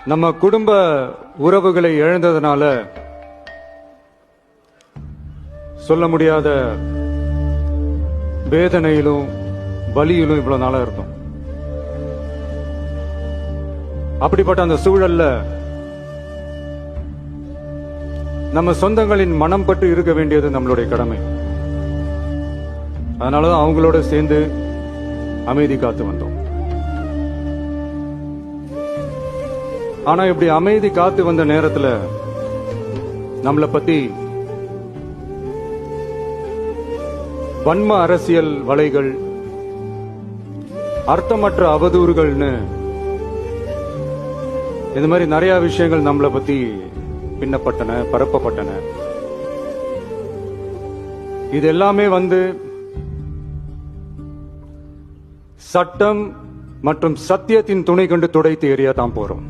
நம்ம குடும்ப உறவுகளை இழந்ததுனால சொல்ல முடியாத வேதனையிலும் வலியிலும் இவ்வளவு நாளா இருந்தோம். அப்படிப்பட்ட அந்த சூழல்ல நம்ம சொந்தங்களின் மனம் பட்டு இருக்க வேண்டியது நம்மளுடைய கடமை. அதனாலதான் அவங்களோட சேர்ந்து அமைதி காத்து வந்தோம். ஆனா இப்படி அமைதி காத்து வந்த நேரத்துல நம்மளை பத்தி வன்ம அரசியல் வலைகள், அர்த்தமற்ற அவதூறுகள்னு இந்த மாதிரி நிறைய விஷயங்கள் நம்மளை பத்தி பின்னப்பட்டன, பரப்பப்பட்டன. இது எல்லாமே சட்டம் மற்றும் சத்தியத்தின் துணை கொண்டு துடைத்து எறிய தான் போறோம்.